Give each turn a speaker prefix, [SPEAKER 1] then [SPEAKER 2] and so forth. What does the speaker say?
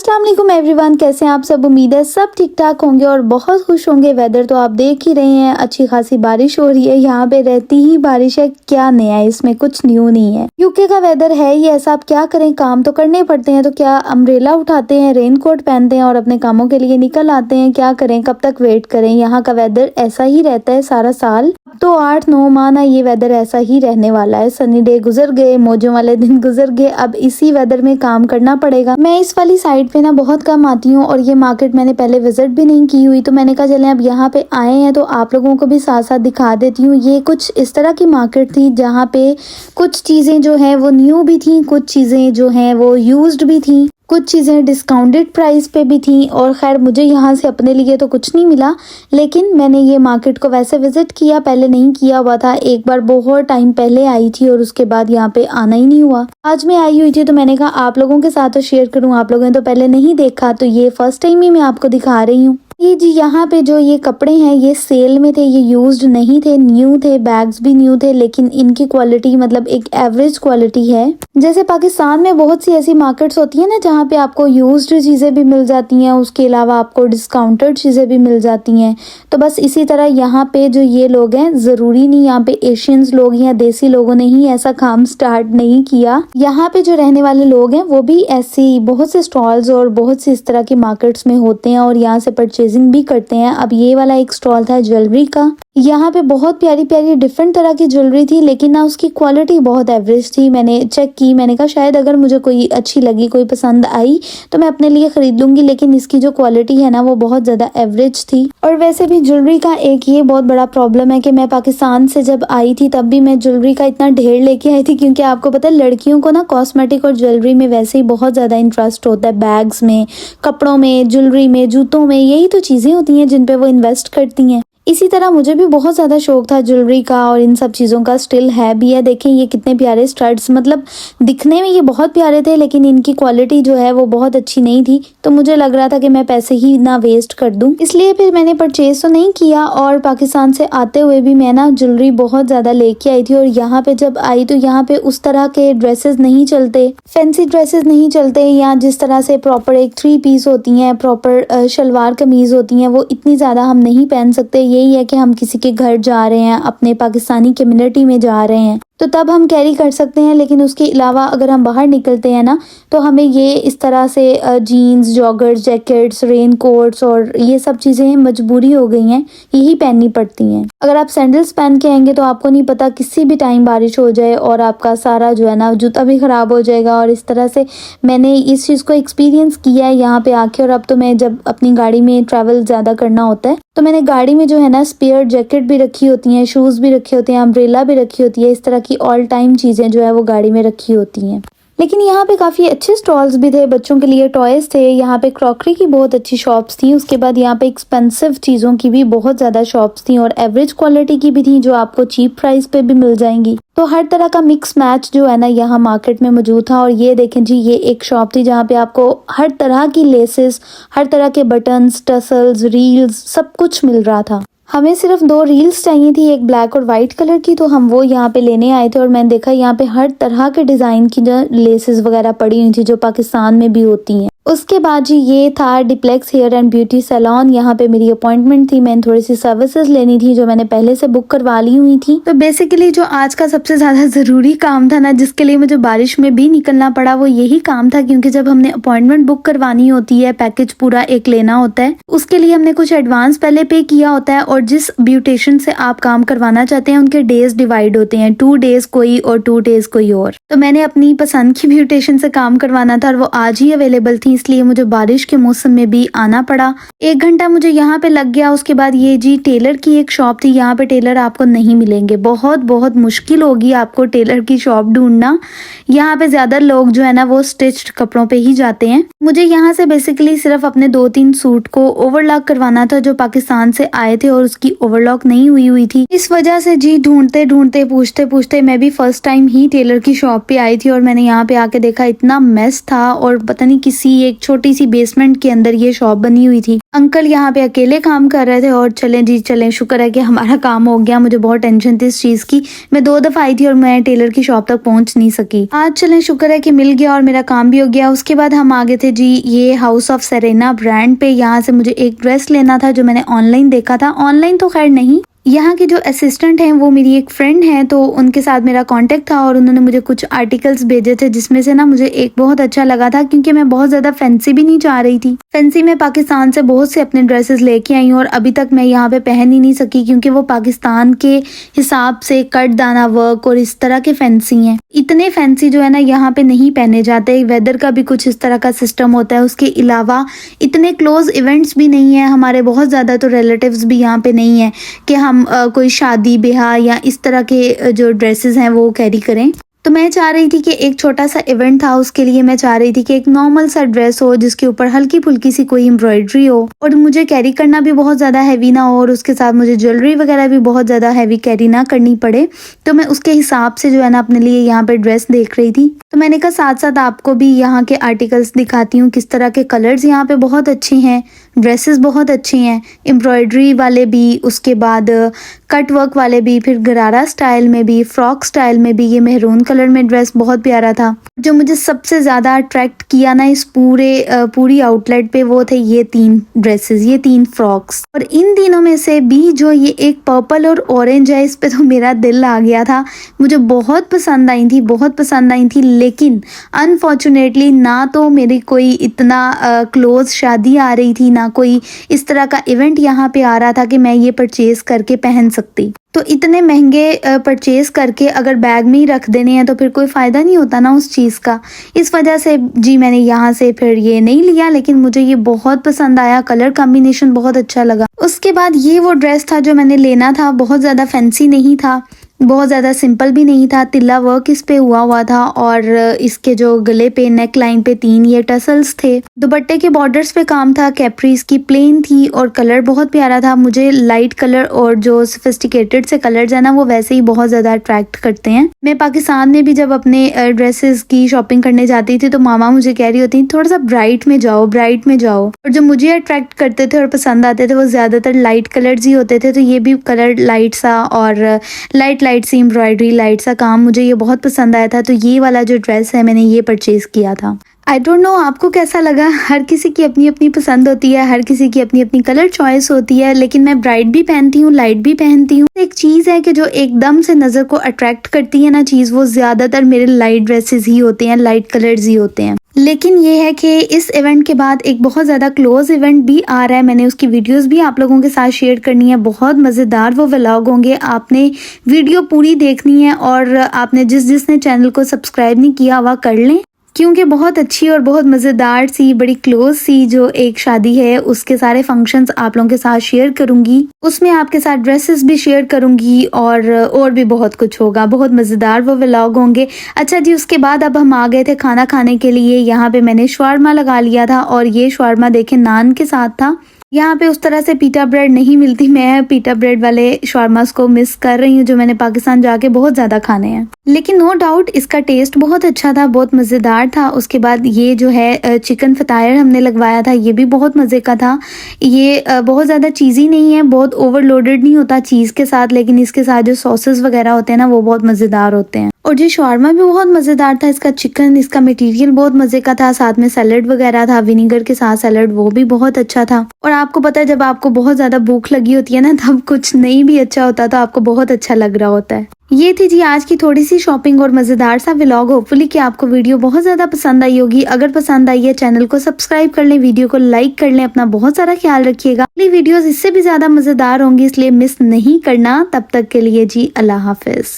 [SPEAKER 1] अस्सलाम वालेकुम एवरीवन, कैसे हैं आप सब। उम्मीद है सब ठीक ठाक होंगे और बहुत खुश होंगे। वेदर तो आप देख ही रहे हैं, अच्छी खासी बारिश हो रही है। यहाँ पे रहती ही बारिश है, क्या नया है इसमें, कुछ न्यू नहीं है। यूके का वेदर है ही ऐसा, आप क्या करें, काम तो करने पड़ते हैं। तो क्या अम्ब्रेला उठाते हैं, रेनकोट पहनते हैं और अपने कामों के लिए निकल आते हैं। क्या करें, कब तक वेट करें। यहाँ का वेदर ऐसा ही रहता है सारा साल। तो 8-9 माह ना ये वेदर ऐसा ही रहने वाला है। सनी डे गुजर गए, मौजों वाले दिन गुजर गए, अब इसी वेदर में काम करना पड़ेगा। मैं इस वाली साइड पे ना बहुत कम आती हूँ और ये मार्केट मैंने पहले विजिट भी नहीं की हुई, तो मैंने कहा चले अब यहाँ पे आए हैं तो आप लोगों को भी साथ साथ दिखा देती हूँ। ये कुछ इस तरह की मार्केट थी जहाँ पे कुछ चीजें जो है वो न्यू भी थी, कुछ चीजें जो है वो यूज्ड भी थी, कुछ चीज़ें डिस्काउंटेड प्राइस पे भी थी। और खैर मुझे यहाँ से अपने लिए तो कुछ नहीं मिला, लेकिन मैंने ये मार्केट को वैसे विजिट किया, पहले नहीं किया हुआ था। एक बार बहुत टाइम पहले आई थी और उसके बाद यहाँ पे आना ही नहीं हुआ। आज मैं आई हुई थी तो मैंने कहा आप लोगों के साथ तो शेयर करूँ, आप लोगों ने तो पहले नहीं देखा, तो ये फर्स्ट टाइम ही मैं आपको दिखा रही हूँ। ये जी यहाँ पे जो ये कपड़े हैं ये सेल में थे, ये यूज्ड नहीं थे, न्यू थे, बैग्स भी न्यू थे, लेकिन इनकी क्वालिटी मतलब एक एवरेज क्वालिटी है। जैसे पाकिस्तान में बहुत सी ऐसी मार्केट्स होती है ना जहाँ पे आपको यूज्ड चीज़ें भी मिल जाती हैं, उसके अलावा आपको डिस्काउंटेड चीज़ें भी मिल जाती हैं। तो बस इसी तरह यहाँ पे जो ये लोग हैं, ज़रूरी नहीं यहाँ पे एशियंस लोग या देसी लोगों ने ही ऐसा काम स्टार्ट नहीं किया। यहाँ पे जो रहने वाले लोग हैं वो भी ऐसी बहुत से स्टॉल्स और बहुत सी इस तरह की मार्केट्स में होते हैं और यहाँ से परचेजिंग भी करते हैं। अब ये वाला एक स्टॉल था ज्वेलरी का, यहाँ पे बहुत प्यारी प्यारी डिफरेंट तरह की ज्वेलरी थी, लेकिन ना उसकी क्वालिटी बहुत एवरेज थी। मैंने चेक की, मैंने कहा शायद अगर मुझे कोई अच्छी लगी, कोई पसंद आई तो मैं अपने लिए खरीद लूंगी, लेकिन इसकी जो क्वालिटी है ना वो बहुत ज़्यादा एवरेज थी। और वैसे भी ज्वेलरी का एक ये बहुत बड़ा प्रॉब्लम है कि मैं पाकिस्तान से जब आई थी तब भी मैं ज्वेलरी का इतना ढेर लेके आई थी, क्योंकि आपको पता है लड़कियों को ना कॉस्मेटिक और ज्वेलरी में वैसे ही बहुत ज़्यादा इंटरेस्ट होता है। बैग्स में, कपड़ों में, ज्वेलरी में, जूतों में, यही तो चीज़ें होती हैं जिन पे वो इन्वेस्ट करती हैं। इसी तरह मुझे भी बहुत ज़्यादा शौक था ज्वेलरी का और इन सब चीज़ों का, स्टिल है भी है। देखें ये कितने प्यारे स्टड्स, मतलब दिखने में ये बहुत प्यारे थे लेकिन इनकी क्वालिटी जो है वो बहुत अच्छी नहीं थी। तो मुझे लग रहा था कि मैं पैसे ही ना वेस्ट कर दूं, इसलिए फिर मैंने परचेज तो नहीं किया। और पाकिस्तान से आते हुए भी मैं ना ज्वेलरी बहुत ज़्यादा लेके आई थी और यहाँ पे जब आई तो यहाँ पे उस तरह के ड्रेसेस नहीं चलते, फैंसी ड्रेसेस नहीं चलते। या जिस तरह से प्रॉपर एक 3 पीस होती हैं, प्रॉपर शलवार कमीज होती हैं, वो इतनी ज़्यादा हम नहीं पहन सकते। यही है कि हम किसी के घर जा रहे हैं, अपने पाकिस्तानी कम्युनिटी में जा रहे हैं तो तब हम कैरी कर सकते हैं, लेकिन उसके अलावा अगर हम बाहर निकलते हैं ना तो हमें ये इस तरह से jeans, joggers, jackets, rain coats और ये सब चीज़ें मजबूरी हो गई हैं, यही पहननी पड़ती हैं। अगर आप सैंडल्स पहन के आएंगे तो आपको नहीं पता किसी भी टाइम बारिश हो जाए और आपका सारा जो है ना जूता भी ख़राब हो जाएगा। और इस तरह से मैंने इस चीज़ को एक्सपीरियंस किया है यहाँ पे आके। और अब तो मैं जब अपनी गाड़ी में ट्रैवल ज़्यादा करना होता है तो मैंने गाड़ी में जो है ना स्पेयर जैकेट भी रखी होती हैं, शूज़ भी रखे होते हैं, अम्ब्रेला भी रखी होती है, इस तरह की ऑल टाइम चीज़ें जो है वो गाड़ी में रखी होती हैं। लेकिन यहाँ पे काफ़ी अच्छे स्टॉल्स भी थे, बच्चों के लिए टॉयज़ थे, यहाँ पे क्रॉकरी की बहुत अच्छी शॉप्स थी। उसके बाद यहाँ पे एक्सपेंसिव चीज़ों की भी बहुत ज़्यादा शॉप्स थी और एवरेज क्वालिटी की भी थी जो आपको चीप प्राइस पे भी मिल जाएंगी। तो हर तरह का मिक्स मैच जो है ना यहाँ मार्केट में मौजूद था। और ये देखें जी, ये एक शॉप थी जहाँ पे आपको हर तरह की लेसेस, हर तरह के बटन्स, टसल्स, रील्स, सब कुछ मिल रहा था। हमें सिर्फ 2 रील्स चाहिए थी, एक ब्लैक और वाइट कलर की, तो हम वो यहाँ पे लेने आए थे। और मैंने देखा यहाँ पे हर तरह के डिज़ाइन की जो लेसेस वगैरह पड़ी हुई थी जो पाकिस्तान में भी होती हैं। उसके बाद जी ये था Diplex hair and beauty salon. यहाँ पे मेरी अपॉइंटमेंट थी, मैंने थोड़ी सी सर्विसेज लेनी थी जो मैंने पहले से बुक करवा ली हुई थी। तो बेसिकली जो आज का सबसे ज़्यादा ज़रूरी काम था ना, जिसके लिए मुझे बारिश में भी निकलना पड़ा, वो यही काम था। क्योंकि जब हमने अपॉइंटमेंट बुक करवानी होती है, पैकेज पूरा एक लेना होता है, उसके लिए हमने कुछ एडवांस पहले पे किया होता है। और जिस ब्यूटिशियन से आप काम करवाना चाहते हैं उनके डेज डिवाइड होते हैं, 2 डेज कोई और 2 डेज कोई और। तो मैंने अपनी पसंद की ब्यूटिशियन से काम करवाना था और वो आज ही अवेलेबल थी, इसलिए मुझे बारिश के मौसम में भी आना पड़ा। 1 घंटा मुझे यहाँ पे लग गया। उसके बाद ये जी टेलर की एक शॉप थी, यहाँ पे टेलर आपको नहीं मिलेंगे, बहुत बहुत मुश्किल होगी आपको टेलर की शॉप ढूंढना। यहाँ पे ज्यादा लोग जो है ना वो स्टिच्ड कपड़ों पे ही जाते हैं। मुझे यहाँ से बेसिकली सिर्फ अपने 2-3 सूट को ओवरलॉक करवाना था जो पाकिस्तान से आए थे और उसकी ओवरलॉक नहीं हुई थी। इस वजह से जी ढूंढते ढूंढते, पूछते पूछते मैं भी फर्स्ट टाइम ही टेलर की शॉप पे आई थी और मैंने यहाँ पे आके देखा इतना मेस था और पता नहीं किसी एक छोटी सी बेसमेंट के अंदर ये शॉप बनी हुई थी। अंकल यहाँ पे अकेले काम कर रहे थे और चलें जी चलें, शुक्र है कि हमारा काम हो गया। मुझे बहुत टेंशन थी इस चीज़ की, मैं 2 दफ़ा आई थी और मैं टेलर की शॉप तक पहुँच नहीं सकी। आज चलें शुक्र है कि मिल गया और मेरा काम भी हो गया। उसके बाद हम आ गए थे जी ये हाउस ऑफ सेरेना ब्रांड पे। यहाँ से मुझे एक ड्रेस लेना था जो मैंने ऑनलाइन देखा था, ऑनलाइन तो खैर नहीं, यहाँ के जो असिस्टेंट हैं वो मेरी एक फ्रेंड है, तो उनके साथ मेरा कांटेक्ट था और उन्होंने मुझे कुछ आर्टिकल्स भेजे थे जिसमें से ना मुझे एक बहुत अच्छा लगा था, क्योंकि मैं बहुत ज़्यादा फैंसी भी नहीं चाह रही थी। फैंसी मैं पाकिस्तान से बहुत से अपने ड्रेसेस लेके आई हूँ और अभी तक मैं यहाँ पे पहन ही नहीं सकी, क्योंकि वो पाकिस्तान के हिसाब से कट दाना वर्क और इस तरह के फैंसी हैं। इतने फैंसी जो है ना यहाँ पे नहीं पहने जाते। वेदर का भी कुछ इस तरह का सिस्टम होता है। उसके अलावा इतने क्लोज इवेंट्स भी नहीं है हमारे, बहुत ज़्यादा तो रिलेटिव्स भी यहाँ पे नहीं है कि हम कोई शादी ब्याह या इस तरह के जो ड्रेसेस हैं वो कैरी करें। तो मैं चाह रही थी कि एक छोटा सा इवेंट था, उसके लिए मैं चाह रही थी कि एक नॉर्मल सा ड्रेस हो जिसके ऊपर हल्की फुल्की सी कोई एम्ब्रॉयडरी हो और मुझे कैरी करना भी बहुत ज़्यादा हैवी ना हो और उसके साथ मुझे ज्वेलरी वगैरह भी बहुत ज़्यादा हैवी कैरी ना करनी पड़े। तो मैं उसके हिसाब से जो है ना अपने लिए यहाँ पे ड्रेस देख रही थी। तो मैंने कहा साथ साथ आपको भी यहाँ के आर्टिकल्स दिखाती हूँ, किस तरह के कलर्स यहाँ पे बहुत अच्छे हैं, ड्रेसेस बहुत अच्छे हैं, एम्ब्रॉयडरी वाले भी, उसके बाद कट वर्क वाले भी, फिर गरारा स्टाइल में भी, फ्रॉक स्टाइल में भी। ये मेहरून कलर में ड्रेस बहुत प्यारा था। जो मुझे सबसे ज़्यादा अट्रैक्ट किया ना इस पूरी आउटलेट पे वो थे ये 3 ड्रेसेस, ये 3 फ्रॉक्स। और इन तीनों में से भी जो ये एक पर्पल और ऑरेंज है, इस पे तो मेरा दिल आ गया था। मुझे बहुत पसंद आई थी, बहुत पसंद आई थी, लेकिन अनफॉर्चुनेटली ना तो मेरी कोई इतना क्लोज शादी आ रही थी, ना कोई इस तरह का इवेंट यहाँ पे आ रहा था कि मैं ये परचेज करके पहन सकती। तो इतने महंगे परचेज करके अगर बैग में ही रख देने हैं तो फिर कोई फ़ायदा नहीं होता ना उस चीज़ का। इस वजह से जी मैंने यहाँ से फिर ये नहीं लिया, लेकिन मुझे ये बहुत पसंद आया, कलर कॉम्बिनेशन बहुत अच्छा लगा। उसके बाद ये वो ड्रेस था जो मैंने लेना था, बहुत ज़्यादा फैंसी नहीं था, बहुत ज़्यादा सिंपल भी नहीं था, तिल्ला वर्क इस पे हुआ था और इसके जो गले पे नेक लाइन पे 3 ये टसल्स थे। दुपट्टे के बॉर्डर्स पे काम था, कैप्रीज की प्लेन थी और कलर बहुत प्यारा था। मुझे लाइट कलर और जो सोफिस्टिकेटेड से कलर्स है ना वो वैसे ही बहुत ज़्यादा अट्रैक्ट करते हैं। मैं पाकिस्तान में भी जब अपने ड्रेसेस की शॉपिंग करने जाती थी तो मामा मुझे कह रही होती थोड़ा सा ब्राइट में जाओ, ब्राइट में जाओ। और जो मुझे अट्रैक्ट करते थे और पसंद आते थे वो ज़्यादातर लाइट कलर्स ही होते थे। तो ये भी कलर लाइट सा और लाइट सी एम्ब्रॉयडरी, लाइट सा काम, मुझे ये बहुत पसंद आया था। तो ये वाला जो ड्रेस है मैंने ये परचेज किया था। आई डोंट नो आपको कैसा लगा, हर किसी की अपनी अपनी पसंद होती है, हर किसी की अपनी अपनी कलर चॉइस होती है, लेकिन मैं ब्राइट भी पहनती हूँ, लाइट भी पहनती हूँ। एक चीज़ है कि जो एकदम से नज़र को अट्रैक्ट करती है ना चीज़, वो ज़्यादातर मेरे लाइट ड्रेसेस ही होते हैं, लाइट कलर्स ही होते हैं। लेकिन ये है कि इस इवेंट के बाद एक बहुत ज़्यादा क्लोज इवेंट भी आ रहा है। मैंने उसकी वीडियोस भी आप लोगों के साथ शेयर करनी है, बहुत मज़ेदार वो व्लॉग होंगे। आपने वीडियो पूरी देखनी है और आपने जिसने चैनल को सब्सक्राइब नहीं किया वह कर लें, क्योंकि बहुत अच्छी और बहुत मज़ेदार सी, बड़ी क्लोज सी जो एक शादी है उसके सारे फंक्शंस आप लोगों के साथ शेयर करूंगी। उसमें आपके साथ ड्रेसेस भी शेयर करूंगी और भी बहुत कुछ होगा, बहुत मज़ेदार वो व्लॉग होंगे। अच्छा जी, उसके बाद अब हम आ गए थे खाना खाने के लिए। यहाँ पे मैंने शवारमा लगा लिया था और ये शवारमा देखें नान के साथ था। यहाँ पे उस तरह से पीटा ब्रेड नहीं मिलती, मैं पीटा ब्रेड वाले शवारमास को मिस कर रही हूँ जो मैंने पाकिस्तान जाके बहुत ज़्यादा खाने हैं। लेकिन नो डाउट इसका टेस्ट बहुत अच्छा था, बहुत मज़ेदार था। उसके बाद ये जो है चिकन फतायर हमने लगवाया था, ये भी बहुत मज़े का था। ये बहुत ज़्यादा चीज़ी नहीं है, बहुत ओवरलोडेड नहीं होता चीज़ के साथ, लेकिन इसके साथ जो सॉसेस वगैरह होते हैं ना वो बहुत मज़ेदार होते हैं। और जो शवारमा भी बहुत मज़ेदार था, इसका चिकन, इसका मटेरियल बहुत मज़े का था, साथ में सैलड वगैरह था, विनीगर के साथ सैलड, वो भी बहुत अच्छा था। और आपको पता है जब आपको बहुत ज़्यादा भूख लगी होती है ना तब कुछ नहीं भी अच्छा होता तो आपको बहुत अच्छा लग रहा होता है। ये थी जी आज की थोड़ी सी शॉपिंग और मज़ेदार सा व्लॉग। होपफुली कि आपको वीडियो बहुत ज़्यादा पसंद आई होगी। अगर पसंद आई है चैनल को सब्सक्राइब कर लें, वीडियो को लाइक कर लें, अपना बहुत सारा ख्याल रखिएगा। अगली वीडियोस इससे भी ज़्यादा मज़ेदार होंगी, इसलिए मिस नहीं करना। तब तक के लिए जी अल्लाह हाफिज़।